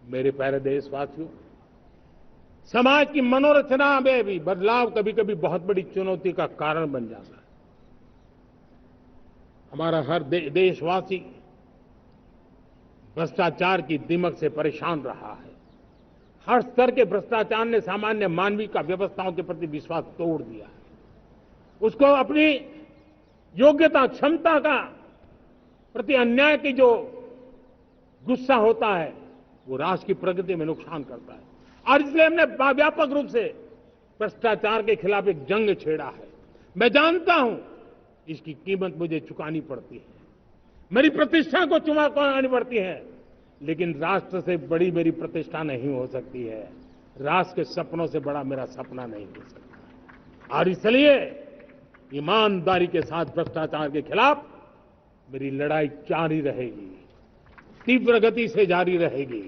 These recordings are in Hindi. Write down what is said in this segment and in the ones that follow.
मेरे प्यारे देशवासियों, समाज की मनोरचना में भी बदलाव कभी कभी बहुत बड़ी चुनौती का कारण बन जाता है। हमारा हर देशवासी भ्रष्टाचार की दिमक से परेशान रहा है। हर स्तर के भ्रष्टाचार ने सामान्य मानवीय का व्यवस्थाओं के प्रति विश्वास तोड़ दिया है। उसको अपनी योग्यता, क्षमता का प्रति अन्याय की जो गुस्सा होता है, वो राष्ट्र की प्रगति में नुकसान करता है। और इसलिए हमने व्यापक रूप से भ्रष्टाचार के खिलाफ एक जंग छेड़ा है। मैं जानता हूं इसकी कीमत मुझे चुकानी पड़ती है, मेरी प्रतिष्ठा को चुकानी पड़ती है, लेकिन राष्ट्र से बड़ी मेरी प्रतिष्ठा नहीं हो सकती है। राष्ट्र के सपनों से बड़ा मेरा सपना नहीं हो सकता। और इसलिए ईमानदारी के साथ भ्रष्टाचार के खिलाफ मेरी लड़ाई जारी रहेगी, तीव्र गति से जारी रहेगी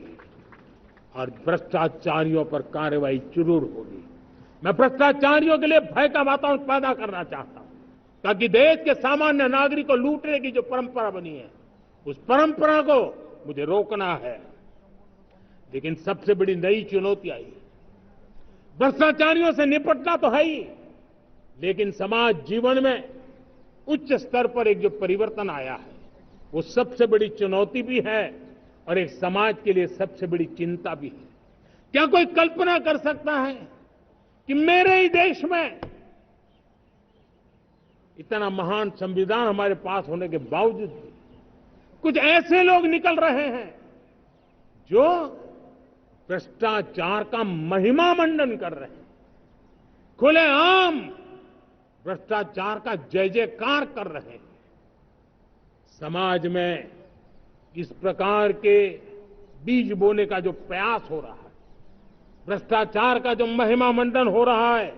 और भ्रष्टाचारियों पर कार्रवाई जरूर होगी। मैं भ्रष्टाचारियों के लिए भय का वातावरण पैदा करना चाहता हूं, ताकि देश के सामान्य नागरिक को लूटने की जो परंपरा बनी है, उस परंपरा को मुझे रोकना है। लेकिन सबसे बड़ी नई चुनौती आई, भ्रष्टाचारियों से निपटना तो है ही, लेकिन समाज जीवन में उच्च स्तर पर एक जो परिवर्तन आया है, वो सबसे बड़ी चुनौती भी है और एक समाज के लिए सबसे बड़ी चिंता भी है। क्या कोई कल्पना कर सकता है कि मेरे ही देश में इतना महान संविधान हमारे पास होने के बावजूद भी कुछ ऐसे लोग निकल रहे हैं जो भ्रष्टाचार का महिमा मंडन कर रहे हैं, खुलेआम भ्रष्टाचार का जय जयकार कर रहे हैं। समाज में इस प्रकार के बीज बोने का जो प्रयास हो रहा है, भ्रष्टाचार का जो महिमा मंडन हो रहा है,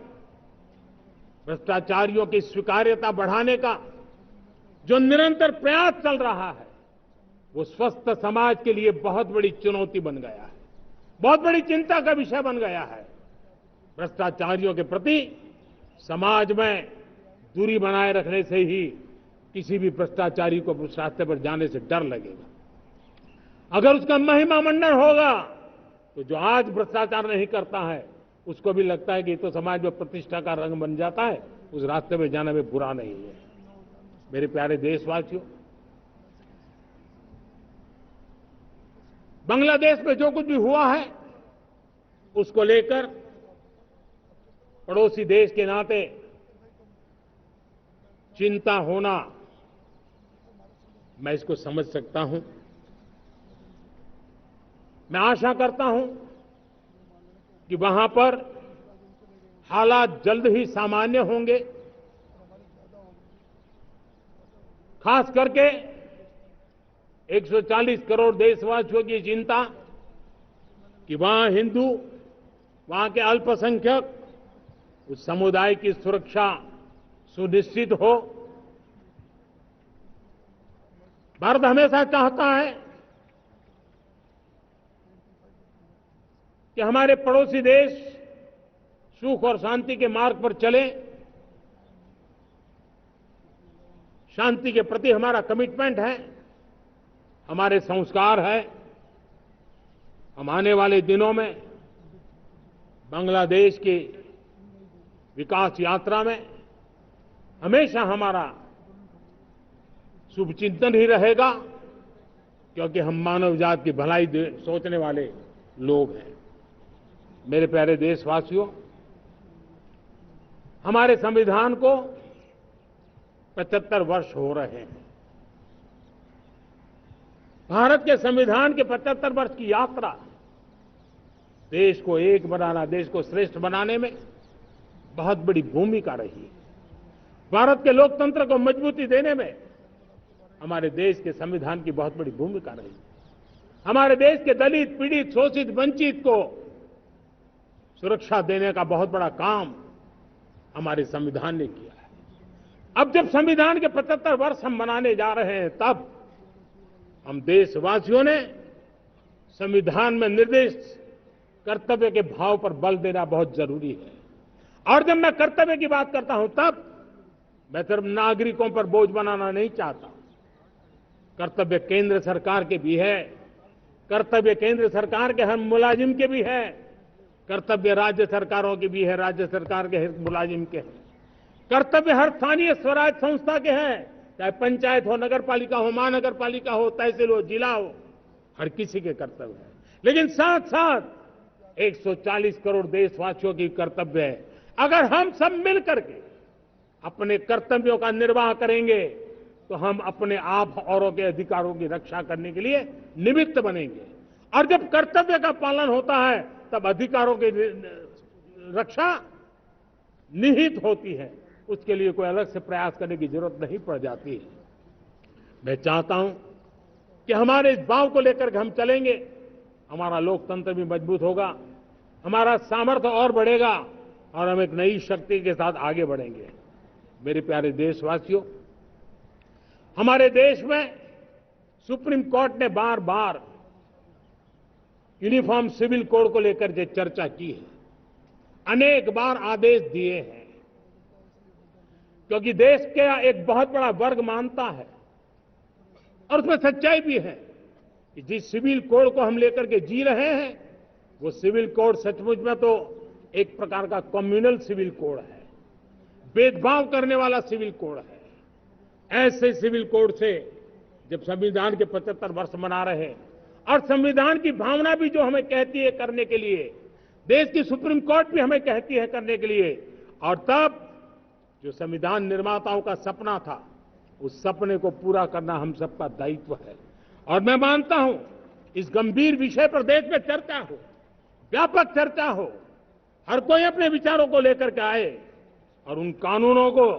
भ्रष्टाचारियों की स्वीकार्यता बढ़ाने का जो निरंतर प्रयास चल रहा है, वो स्वस्थ समाज के लिए बहुत बड़ी चुनौती बन गया है, बहुत बड़ी चिंता का विषय बन गया है। भ्रष्टाचारियों के प्रति समाज में दूरी बनाए रखने से ही किसी भी भ्रष्टाचारी को उस रास्ते पर जाने से डर लगेगा। अगर उसका महिमा मंडन होगा तो जो आज भ्रष्टाचार नहीं करता है उसको भी लगता है कि तो समाज में प्रतिष्ठा का रंग बन जाता है, उस रास्ते में जाने में बुरा नहीं है। मेरे प्यारे देशवासियों, बांग्लादेश में जो कुछ भी हुआ है उसको लेकर पड़ोसी देश के नाते चिंता होना, मैं इसको समझ सकता हूं। मैं आशा करता हूं कि वहां पर हालात जल्द ही सामान्य होंगे। खास करके 140 करोड़ देशवासियों की चिंता कि वहां हिंदू, वहां के अल्पसंख्यक, उस समुदाय की सुरक्षा सुनिश्चित हो। भारत हमेशा चाहता है कि हमारे पड़ोसी देश सुख और शांति के मार्ग पर चले। शांति के प्रति हमारा कमिटमेंट है, हमारे संस्कार है। हम आने वाले दिनों में बांग्लादेश की विकास यात्रा में हमेशा हमारा शुभचिंतन ही रहेगा, क्योंकि हम मानव जाति की भलाई सोचने वाले लोग हैं। मेरे प्यारे देशवासियों, हमारे संविधान को 75 वर्ष हो रहे हैं। भारत के संविधान के 75 वर्ष की यात्रा देश को एक बनाना, देश को श्रेष्ठ बनाने में बहुत बड़ी भूमिका रही। भारत के लोकतंत्र को मजबूती देने में हमारे देश के संविधान की बहुत बड़ी भूमिका रही। हमारे देश के दलित, पीड़ित, शोषित, वंचित को सुरक्षा देने का बहुत बड़ा काम हमारे संविधान ने किया है। अब जब संविधान के 75 वर्ष हम मनाने जा रहे हैं, तब हम देशवासियों ने संविधान में निर्दिष्ट कर्तव्य के भाव पर बल देना बहुत जरूरी है। और जब मैं कर्तव्य की बात करता हूं, तब मैं सिर्फ नागरिकों पर बोझ बनाना नहीं चाहता। कर्तव्य केंद्र सरकार के भी है, कर्तव्य केंद्र सरकार के हर मुलाजिम के भी है, कर्तव्य राज्य सरकारों के भी है, राज्य सरकार के हर मुलाजिम के हैं, कर्तव्य हर स्थानीय स्वराज संस्था के हैं, चाहे पंचायत हो, नगर पालिका हो, महानगर पालिका हो, तहसील हो, जिला हो, हर किसी के कर्तव्य है। लेकिन साथ साथ 140 करोड़ देशवासियों की कर्तव्य है। अगर हम सब मिल करके अपने कर्तव्यों का निर्वाह करेंगे तो हम अपने आप औरों के अधिकारों की रक्षा करने के लिए निमित्त बनेंगे, और जब कर्तव्य का पालन होता है तब अधिकारों की रक्षा निहित होती है। उसके लिए कोई अलग से प्रयास करने की जरूरत नहीं पड़ जाती है। मैं चाहता हूं कि हमारे इस भाव को लेकर के हम चलेंगे, हमारा लोकतंत्र भी मजबूत होगा, हमारा सामर्थ्य और बढ़ेगा और हम एक नई शक्ति के साथ आगे बढ़ेंगे। मेरे प्यारे देशवासियों, हमारे देश में सुप्रीम कोर्ट ने बार बार यूनिफॉर्म सिविल कोड को लेकर जो चर्चा की है, अनेक बार आदेश दिए हैं, क्योंकि देश का एक बहुत बड़ा वर्ग मानता है और उसमें सच्चाई भी है कि जिस सिविल कोड को हम लेकर के जी रहे हैं वो सिविल कोड सचमुच में तो एक प्रकार का कम्युनल सिविल कोड है, भेदभाव करने वाला सिविल कोड है। ऐसे सिविल कोड से जब संविधान के 75 वर्ष मना रहे हैं और संविधान की भावना भी जो हमें कहती है करने के लिए, देश की सुप्रीम कोर्ट भी हमें कहती है करने के लिए, और तब जो संविधान निर्माताओं का सपना था उस सपने को पूरा करना हम सबका दायित्व है। और मैं मानता हूं इस गंभीर विषय पर देश में चर्चा हो, व्यापक चर्चा हो, हर कोई अपने विचारों को लेकर के आए और उन कानूनों को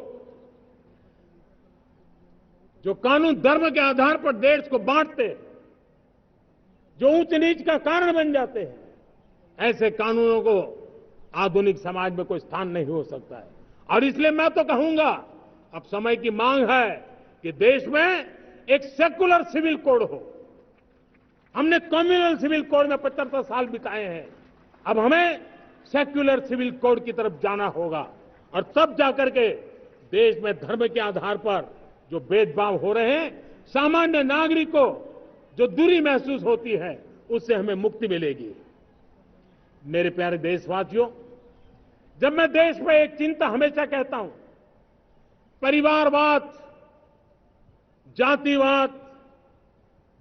जो कानून धर्म के आधार पर देश को बांटते, जो ऊंच नीच का कारण बन जाते हैं, ऐसे कानूनों को आधुनिक समाज में कोई स्थान नहीं हो सकता है। और इसलिए मैं तो कहूंगा अब समय की मांग है कि देश में एक सेकुलर सिविल कोड हो। हमने कम्युनल सिविल कोड में 75 साल बिताए हैं, अब हमें सेक्युलर सिविल कोड की तरफ जाना होगा और तब जाकर के देश में धर्म के आधार पर जो भेदभाव हो रहे हैं, सामान्य नागरिक को जो दूरी महसूस होती है, उससे हमें मुक्ति मिलेगी। मेरे प्यारे देशवासियों, जब मैं देश में एक चिंता हमेशा कहता हूं, परिवारवाद, जातिवाद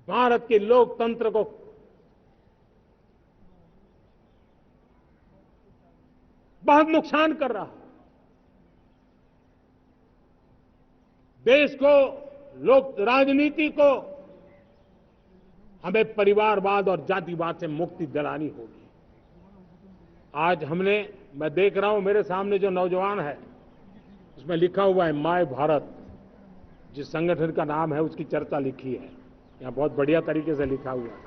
भारत के लोकतंत्र को बहुत नुकसान कर रहा है। देश को, लोक राजनीति को हमें परिवारवाद और जातिवाद से मुक्ति दिलानी होगी। आज मैं देख रहा हूं मेरे सामने जो नौजवान है, उसमें लिखा हुआ है माय भारत, जिस संगठन का नाम है उसकी चर्चा लिखी है, यहां बहुत बढ़िया तरीके से लिखा हुआ है।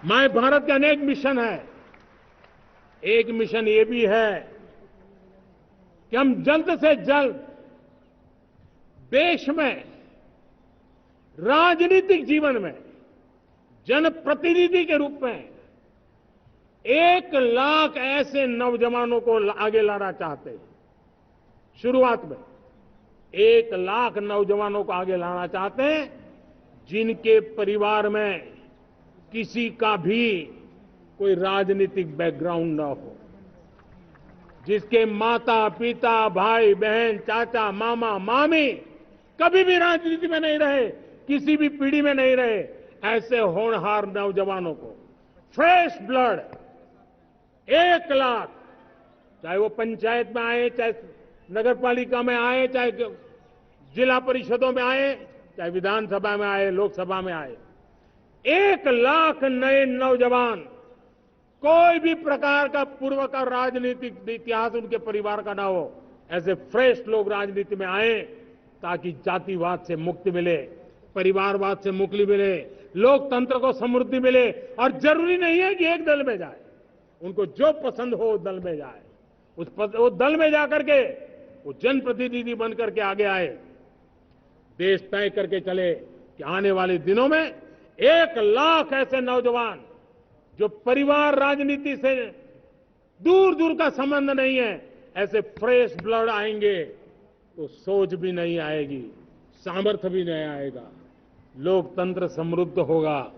माय भारत के अनेक मिशन है। एक मिशन ये भी है कि हम जल्द से जल्द देश में राजनीतिक जीवन में जनप्रतिनिधि के रूप में 1 लाख ऐसे नौजवानों को आगे लाना चाहते हैं। शुरुआत में 1 लाख नौजवानों को आगे लाना चाहते हैं जिनके परिवार में किसी का भी कोई राजनीतिक बैकग्राउंड न हो, जिसके माता पिता भाई बहन चाचा मामा मामी कभी भी राजनीति में नहीं रहे, किसी भी पीढ़ी में नहीं रहे, ऐसे होनहार नौजवानों को फ्रेश ब्लड 1 लाख, चाहे वो पंचायत में आए, चाहे नगर पालिका में आए, चाहे जिला परिषदों में आए, चाहे विधानसभा में आए, लोकसभा में आए, 1 लाख नए नौजवान, कोई भी प्रकार का पूर्व का राजनीतिक इतिहास उनके परिवार का ना हो, ऐसे फ्रेश लोग राजनीति में आए ताकि जातिवाद से मुक्ति मिले, परिवारवाद से मुक्ति मिले, लोकतंत्र को समृद्धि मिले। और जरूरी नहीं है कि एक दल में जाए, उनको जो पसंद हो दल में जाए, वो दल में जाकर के वो जनप्रतिनिधि बनकर के आगे आए। देश तय करके चले कि आने वाले दिनों में 1 लाख ऐसे नौजवान जो परिवार राजनीति से दूर दूर का संबंध नहीं है, ऐसे फ्रेश ब्लड आएंगे तो सोच भी नहीं आएगी, सामर्थ्य भी नहीं आएगा, लोकतंत्र समृद्ध होगा,